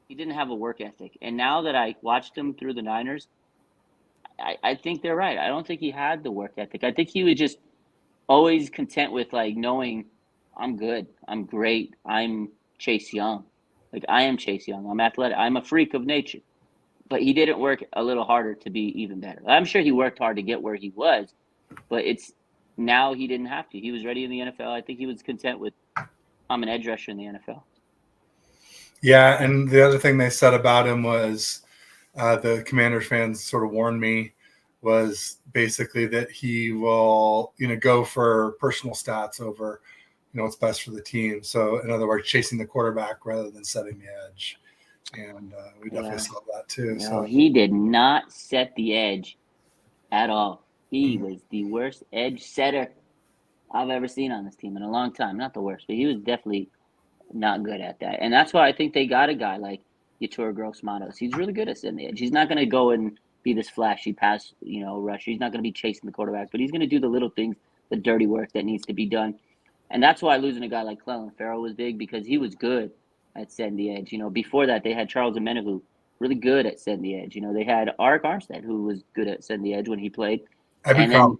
he didn't have a work ethic, and now that I watched him through the Niners, I think they're right. I don't think he had the work ethic. I think he was just always content with like knowing I'm good, I'm great, I'm Chase Young. Like I am Chase Young. I'm athletic. I'm a freak of nature. But he didn't work a little harder to be even better. I'm sure he worked hard to get where he was, but it's now he didn't have to. He was ready in the NFL. I think he was content with I'm an edge rusher in the NFL. Yeah, and the other thing they said about him was the Commanders fans sort of warned me was basically that he will, go for personal stats over, what's best for the team. So in other words, chasing the quarterback rather than setting the edge. And we definitely saw that too. No, so he did not set the edge at all. He was the worst edge setter I've ever seen on this team in a long time. Not the worst, but he was definitely not good at that. And that's why I think they got a guy like Yatur Gross-Matos. He's really good at setting the edge. He's not going to go and be this flashy pass, rusher. He's not going to be chasing the quarterback, but he's going to do the little things, the dirty work that needs to be done. And that's why losing a guy like Clelin Ferrell was big because he was good at setting the edge. Before that, they had Charles Omenihu, really good at setting the edge. They had Arik Armstead, who was good at setting the edge when he played. And then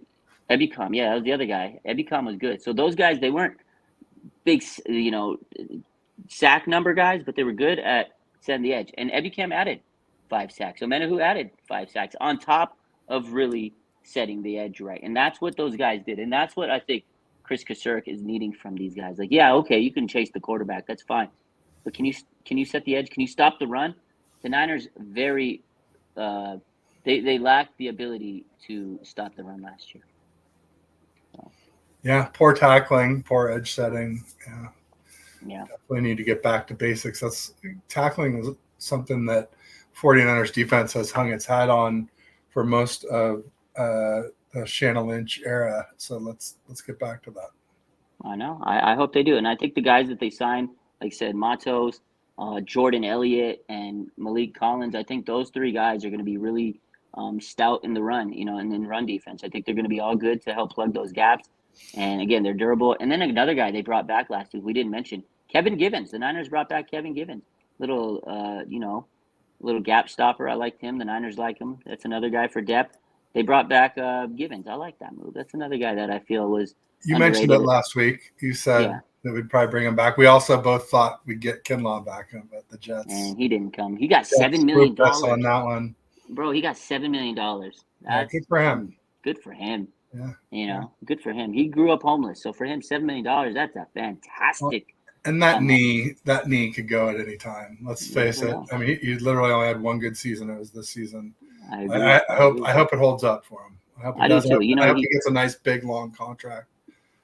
Ebicom, yeah, that was the other guy. Ebicom was good. So those guys, they weren't big, sack number guys, but they were good at setting the edge. And Ebicam added 5 sacks. Omenihu added 5 sacks on top of really setting the edge right. And that's what those guys did. And that's what I think Chris Kasurk is needing from these guys. Like, yeah, okay, you can chase the quarterback. That's fine. But can you set the edge? Can you stop the run? The Niners very they lacked the ability to stop the run last year. So. Yeah, poor tackling, poor edge setting. Yeah. Definitely need to get back to basics. Tackling is something that 49ers defense has hung its hat on for most of the Shannon Lynch era. So let's get back to that. I know. I hope they do. And I think the guys that they signed, like I said, Matos, Jordan Elliott, and Malik Collins, I think those 3 guys are going to be really stout in the run, and in run defense. I think they're going to be all good to help plug those gaps. And again, they're durable. And then another guy they brought back last week, we didn't mention, Kevin Givens. The Niners brought back Kevin Givens. Little gap stopper. I liked him. The Niners like him. That's another guy for depth. They brought back Givens. I like that move. That's another guy that I feel was You underrated. mentioned it last week. You said that we'd probably bring him back. We also both thought we'd get Kinlaw back at the Jets. And he didn't come. He got $7 million. On that one. Bro, he got $7 million. That's good for him. Good for him. Yeah. Good for him. He grew up homeless. So for him, $7 million, that's a fantastic. And that knee could go at any time. Let's face it. I mean, he literally only had one good season. It was this season. I hope it holds up for him. I hope it does. I hope he gets a nice, big, long contract.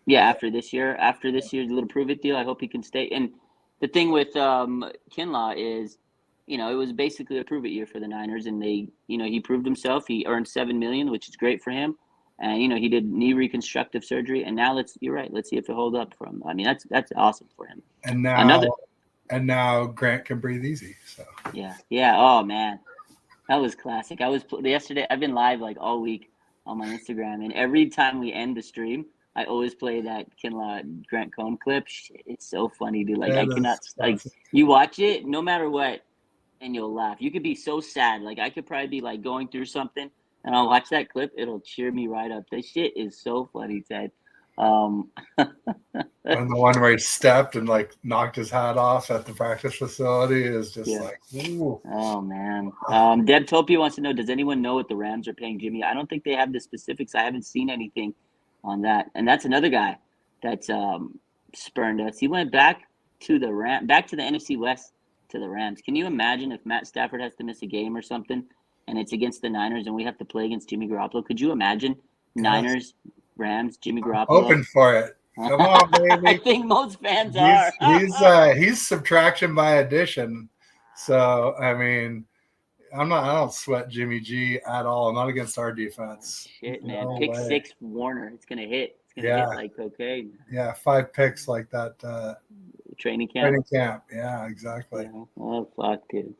Yeah, after this year's little prove it deal, I hope he can stay. And the thing with Kinlaw is, it was basically a prove it year for the Niners, and they, he proved himself. He earned $7 million, which is great for him. And he did knee reconstructive surgery, and now you're right. Let's see if it holds up for him. I mean, that's awesome for him. And now Grant can breathe easy. So yeah. Oh man, that was classic. Yesterday. I've been live like all week on my Instagram, and every time we end the stream, I always play that Kinlaw Grant Cohn clip. Shit, it's so funny, dude. Like I cannot you watch it no matter what, and you'll laugh. You could be so sad. Like I could probably be like going through something. And I'll watch that clip. It'll cheer me right up. This shit is so funny, Ted. And the one where he stepped and like knocked his hat off at the practice facility is just like, ooh. Oh man. Deb Topia wants to know, does anyone know what the Rams are paying Jimmy? I don't think they have the specifics. I haven't seen anything on that. And that's another guy that's spurned us. He went back to the NFC West to the Rams. Can you imagine if Matt Stafford has to miss a game or something? And it's against the Niners, and we have to play against Jimmy Garoppolo. Could you imagine Niners, Rams, Jimmy Garoppolo? Open for it. Come on, baby. I think most fans are. He's subtraction by addition. So I mean, I don't sweat Jimmy G at all. I'm not against our defense. Shit, man. No Pick way. 6 Warner. It's gonna hit. It's gonna hit like cocaine. Yeah, 5 picks like that. training camp. Training camp. Yeah, exactly. Yeah. Oh, fuck, dude.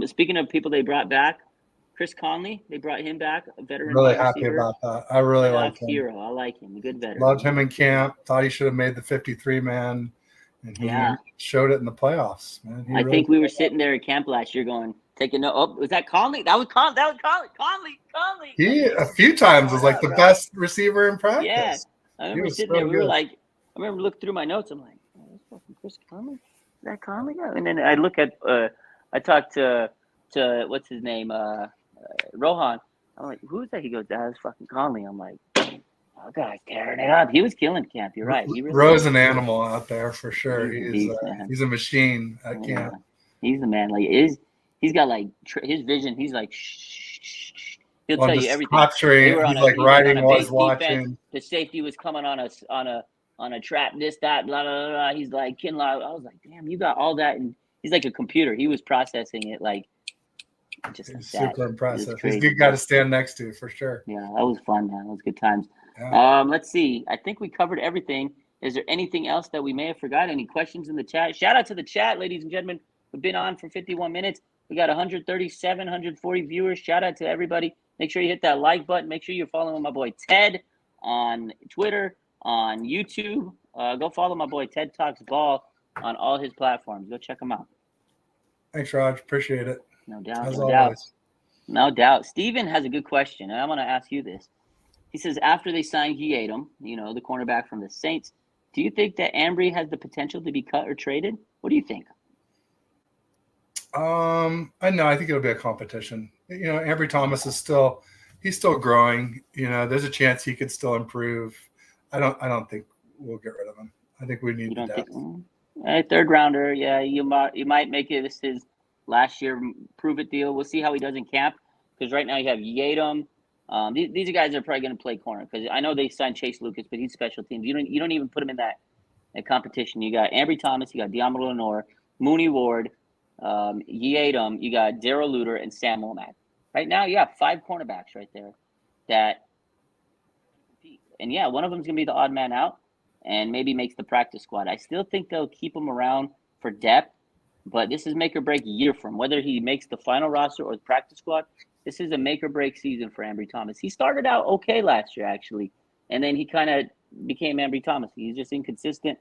Speaking of people they brought back, Chris Conley, they brought him back, a veteran Really wide happy receiver. about that. I really like him. Hero. I like him. A good veteran. Loved him in camp. Thought he should have made the 53 man, and he showed it in the playoffs. Man, I think we were sitting there at camp last year going, taking no. Oh, was that Conley? That was Conley. Conley. He a few times was like the best receiver in practice. Yeah, I remember sitting there. We were like, I remember looking through my notes. I'm like, oh, that's fucking Chris Conley. Is that Conley? And then I look at, I talked to what's his name, Rohan. I'm like, who's that? He goes, that's fucking Conley. I'm like, oh, guy's tearing it up. He was killing camp. You're right. He really Rose an animal out there for sure. He's a machine at camp. He's the man. Like he's got like his vision. He's like shh. He'll tell you everything. He was like riding while he's watching. The safety was coming on a trap. This that blah blah blah. He's like Kinlaw. I was like, damn, you got all that, and he's like a computer. He was processing it like. Just like super impressive. He's a good guy to stand next to for sure. Yeah, that was fun, man. That was good times. Yeah. Let's see. I think we covered everything. Is there anything else that we may have forgot? Any questions in the chat? Shout out to the chat, ladies and gentlemen. We've been on for 51 minutes. We got 137, 140 viewers. Shout out to everybody. Make sure you hit that like button. Make sure you're following my boy Ted on Twitter, on YouTube. Go follow my boy Ted Talks Ball on all his platforms. Go check him out. Thanks, Raj. Appreciate it. No doubt. No doubt. Steven has a good question, and I'm going to ask you this. He says, after they signed Aiyuk, the cornerback from the Saints, do you think that Ambry has the potential to be cut or traded? What do you think? I think it'll be a competition. Ambry Thomas is still growing. There's a chance he could still improve. I don't think we'll get rid of him. I think we need depth. Third rounder, yeah. You might make it his last year prove it deal. We'll see how he does in camp, because right now you have Yadam. These guys are probably going to play corner, because I know they signed Chase Lucas, but he's special teams. You don't even put him in that competition. You got Ambry Thomas, you got Diamo Lenore, Mooney Ward, Yadam, you got Darryl Luter, and Sam Womack. Right now you have 5 cornerbacks right there that compete. And yeah, one of them is going to be the odd man out and maybe makes the practice squad. I still think they'll keep him around for depth. But this is make or break year for him. Whether he makes the final roster or the practice squad, this is a make or break season for Ambry Thomas. He started out okay last year, actually, and then he kind of became Ambry Thomas. He's just inconsistent,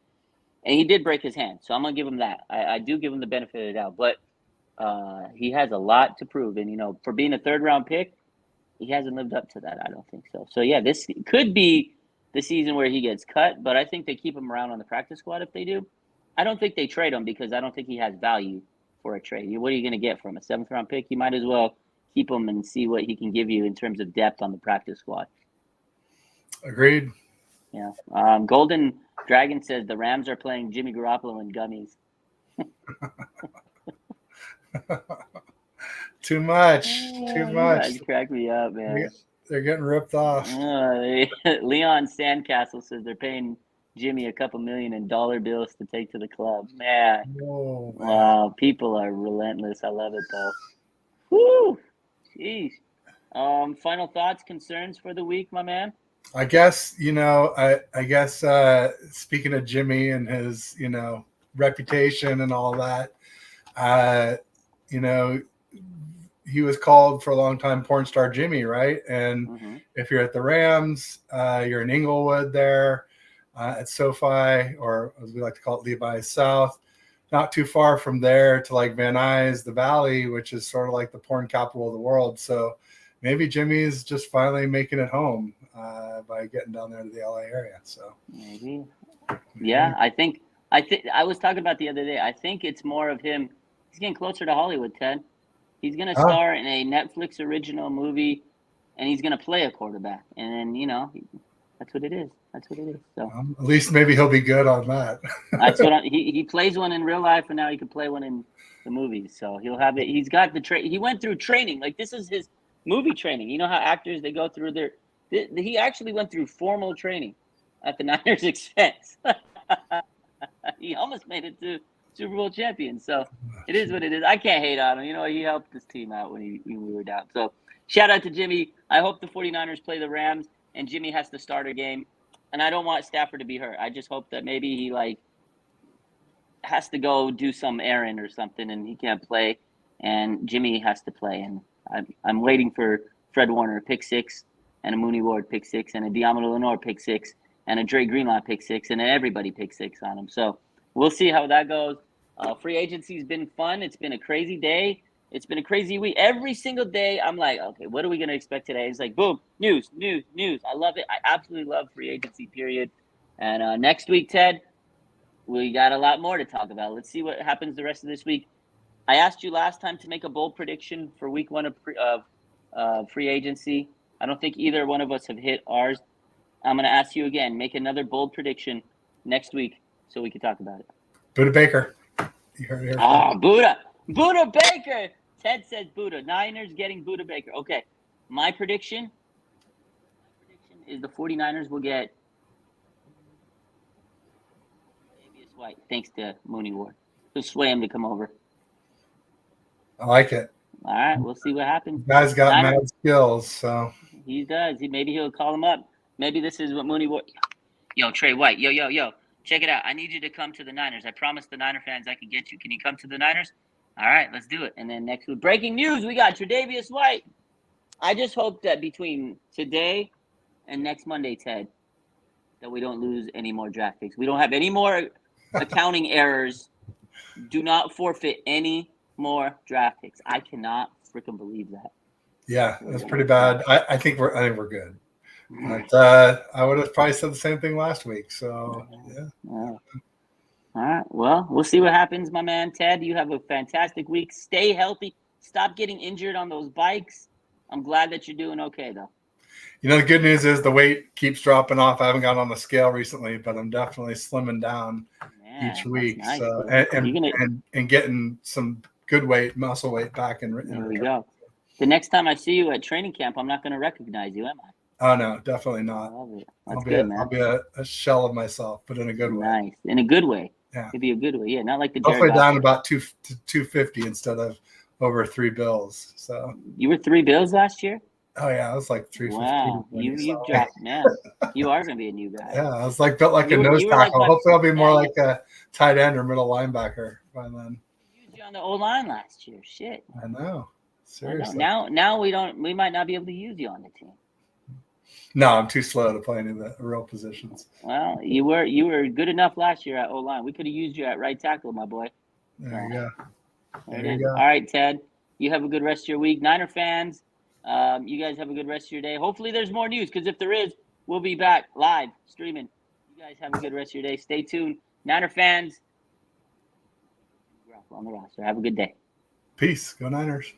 and he did break his hand. So I'm going to give him that. I do give him the benefit of the doubt. But he has a lot to prove. And, for being a third-round pick, he hasn't lived up to that. I don't think so. So, yeah, this could be the season where he gets cut, but I think they keep him around on the practice squad if they do. I don't think they trade him, because I don't think he has value for a trade. What are you going to get from a 7th-round pick? You might as well keep him and see what he can give you in terms of depth on the practice squad. Agreed. Yeah. Golden Dragon says the Rams are playing Jimmy Garoppolo in gummies. Too much. You crack me up, man. They're getting ripped off. Leon Sandcastle says they're paying Jimmy a couple million in dollar bills to take to the club. Man. Whoa, man. Wow, people are relentless. I love it, though. Woo! Jeez. Final thoughts, concerns for the week, my man? I guess, I guess speaking of Jimmy and his, reputation and all that, he was called for a long time porn star Jimmy, right? And if you're at the Rams, you're in Inglewood there at SoFi, or as we like to call it, Levi's South, not too far from there to like Van Nuys, the Valley, which is sort of like the porn capital of the world. So maybe Jimmy's just finally making it home by getting down there to the LA area. So maybe. Yeah, I think I was talking about the other day. I think it's more of him. He's getting closer to Hollywood, Ted. He's going to star in a Netflix original movie, and he's going to play a quarterback. And then, that's what it is. So at least maybe he'll be good on that. That's what he plays one in real life, and now he can play one in the movies. So he'll have it. He's got the he went through training. Like, this is his movie training. You know how actors, they go through he actually went through formal training at the Niners' expense. He almost made it to Super Bowl champion. So it is what it is. I can't hate on him. He helped this team out when we were down. So shout out to Jimmy. I hope the 49ers play the Rams and Jimmy has to start a game. And I don't want Stafford to be hurt. I just hope that maybe he has to go do some errand or something, and he can't play, and Jimmy has to play, and I'm waiting for Fred Warner pick six, and a Mooney Ward pick six, and a Diamond Lenore pick six, and a Dre Greenlaw pick six, and everybody pick six on him. So we'll see how that goes. Free agency's been fun. It's been a crazy day. It's been a crazy week. Every single day, I'm like, okay, what are we going to expect today? It's like, boom, news. I love it. I absolutely love free agency, period. And next week, Ted, we got a lot more to talk about. Let's see what happens the rest of this week. I asked you last time to make a bold prediction for week one of free agency. I don't think either one of us have hit ours. I'm going to ask you again. Make another bold prediction next week so we can talk about it. Buda Baker. You heard it. Buda Baker. Ted says Buda. Niners getting Buda Baker. Okay. My prediction is the 49ers will get Davius White, thanks to Mooney Ward. He'll sway him to come over. I like it. All right, we'll see what happens. The guy's got mad skills, so he does. Maybe he'll call him up. Maybe this is what Mooney Ward. Yo, Trey White. Yo. Check it out. I need you to come to the Niners. I promised the Niner fans I could get you. Can you come to the Niners? All right, let's do it. And then next week, breaking news, we got Tre'Davious White. I just hope that between today and next Monday, Ted, that we don't lose any more draft picks. We don't have any more accounting errors. Do not forfeit any more draft picks. I cannot freaking believe that. Yeah, that's pretty bad. I think we're good. But I would have probably said the same thing last week. So yeah. All right. Well, we'll see what happens, my man. Ted, you have a fantastic week. Stay healthy. Stop getting injured on those bikes. I'm glad that you're doing okay, though. You know, the good news is the weight keeps dropping off. I haven't gone on the scale recently, but I'm definitely slimming down each week. Nice, so and getting some good weight, muscle weight back in. There we go. The next time I see you at training camp, I'm not going to recognize you, am I? Oh no, definitely not. I love it. That's good, man. I'll be a shell of myself, but in a good way. Nice, in a good way. Yeah, it'd be a good way. Yeah, not like the. Hopefully down about 250 instead of over $3 bills. So you were $3 bills last year. Oh yeah, I was like 350. Wow, you dropped, man. You are gonna be a new guy. Yeah, I was like built like a nose tackle. Hopefully, I'll be more like a tight end or middle linebacker by then. We used you on the O-line last year. Shit. I know. Seriously. Now we might not be able to use you on the team. No, I'm too slow to play any of the real positions. Well, you were good enough last year at O-line. We could have used you at right tackle, my boy. There you go. There you go. All right, Ted. You have a good rest of your week. Niner fans, you guys have a good rest of your day. Hopefully there's more news, because if there is, we'll be back live streaming. You guys have a good rest of your day. Stay tuned. Niner fans, on the roster. Have a good day. Peace. Go Niners.